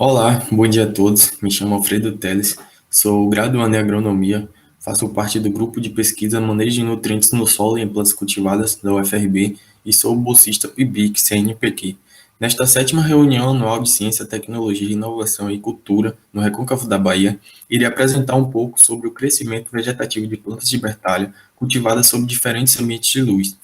Olá, bom dia a todos. Me chamo Alfredo Teles, sou graduando em agronomia, faço parte do grupo de pesquisa Manejo de Nutrientes no Solo e em Plantas Cultivadas da UFRB e sou bolsista PIBIC CNPq. Nesta sétima reunião anual de Ciência, Tecnologia, Inovação e Cultura no Recôncavo da Bahia, irei apresentar um pouco sobre o crescimento vegetativo de plantas de bertalha cultivadas sob diferentes ambientes de luz.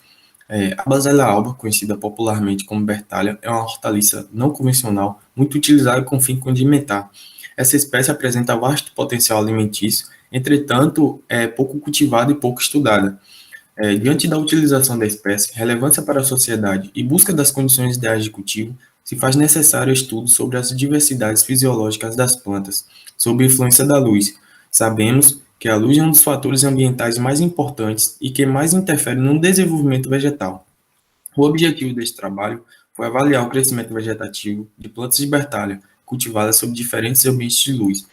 A basélia alba, conhecida popularmente como bertalha, é uma hortaliça não convencional muito utilizada com fim condimentar. Essa espécie apresenta vasto potencial alimentício, entretanto, é pouco cultivada e pouco estudada. Diante da utilização da espécie, relevância para a sociedade e busca das condições ideais de cultivo, se faz necessário estudo sobre as diversidades fisiológicas das plantas, sob a influência da luz. Sabemos que a luz é um dos fatores ambientais mais importantes e que mais interfere no desenvolvimento vegetal. O objetivo deste trabalho foi avaliar o crescimento vegetativo de plantas de bertalha cultivadas sob diferentes ambientes de luz.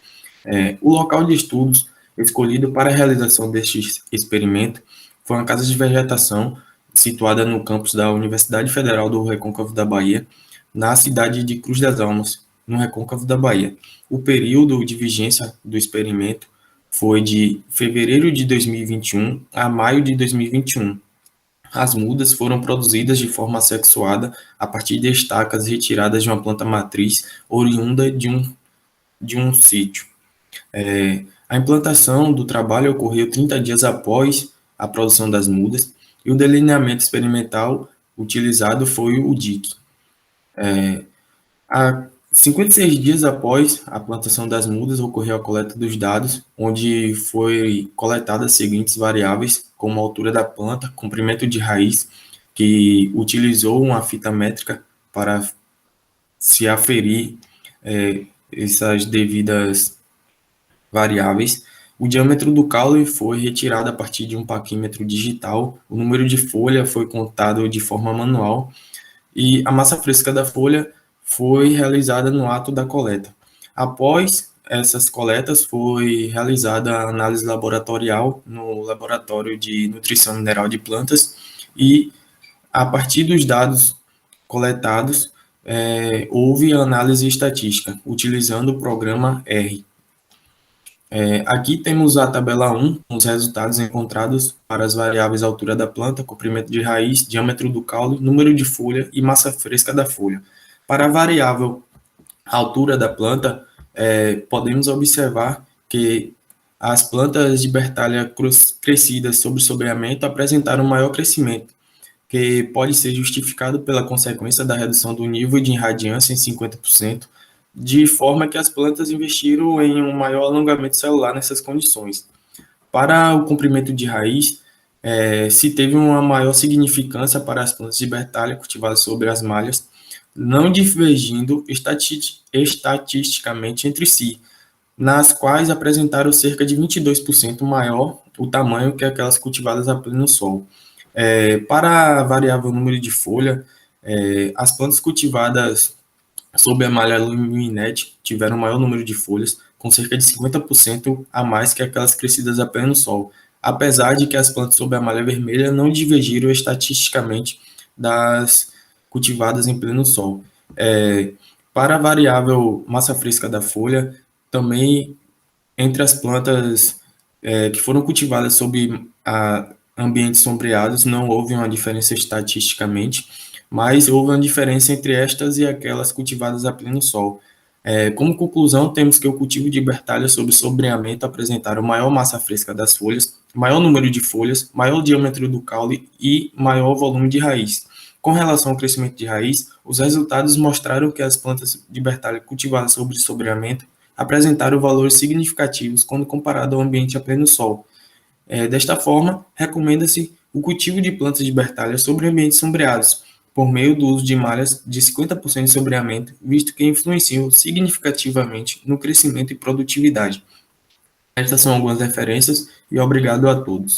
O local de estudos escolhido para a realização deste experimento foi uma casa de vegetação situada no campus da Universidade Federal do Recôncavo da Bahia, na cidade de Cruz das Almas, no Recôncavo da Bahia. O período de vigência do experimento foi de fevereiro de 2021 a maio de 2021. As mudas foram produzidas de forma sexuada a partir de estacas retiradas de uma planta matriz oriunda de um sítio. A implantação do trabalho ocorreu 30 dias após a produção das mudas e o delineamento experimental utilizado foi o DIC. Há 56 dias após a plantação das mudas, ocorreu a coleta dos dados, onde foi coletadas as seguintes variáveis, como a altura da planta, comprimento de raiz, que utilizou uma fita métrica para se aferir essas devidas variáveis. O diâmetro do caule foi retirado a partir de um paquímetro digital, o número de folha foi contado de forma manual e a massa fresca da folha foi realizada no ato da coleta. Após essas coletas, foi realizada a análise laboratorial no Laboratório de Nutrição Mineral de Plantas e, a partir dos dados coletados, houve a análise estatística, utilizando o programa R. Aqui temos a tabela 1, com os resultados encontrados para as variáveis altura da planta, comprimento de raiz, diâmetro do caule, número de folha e massa fresca da folha. Para a variável altura da planta, podemos observar que as plantas de bertalha crescidas sob sombreamento apresentaram maior crescimento, que pode ser justificado pela consequência da redução do nível de irradiância em 50%, de forma que as plantas investiram em um maior alongamento celular nessas condições. Para o comprimento de raiz, se teve uma maior significância para as plantas de bertalha cultivadas sobre as malhas, não divergindo estatisticamente entre si, nas quais apresentaram cerca de 22% maior o tamanho que aquelas cultivadas a pleno sol. Para a variável número de folha, as plantas cultivadas sob a malha luminete tiveram maior número de folhas, com cerca de 50% a mais que aquelas crescidas a pleno sol, apesar de que as plantas sob a malha vermelha não divergiram estatisticamente das cultivadas em pleno sol. Para a variável massa fresca da folha, também entre as plantas que foram cultivadas sob ambientes sombreados, não houve uma diferença estatisticamente, mas houve uma diferença entre estas e aquelas cultivadas a pleno sol. Como conclusão, temos que o cultivo de bertalha sob sombreamento apresentaram maior massa fresca das folhas, maior número de folhas, maior diâmetro do caule e maior volume de raiz. Com relação ao crescimento de raiz, os resultados mostraram que as plantas de bertalha cultivadas sob sombreamento apresentaram valores significativos quando comparado ao ambiente a pleno sol. Desta forma, recomenda-se o cultivo de plantas de bertalha sobre ambientes sombreados, por meio do uso de malhas de 50% de sombreamento, visto que influenciam significativamente no crescimento e produtividade. Estas são algumas referências e obrigado a todos.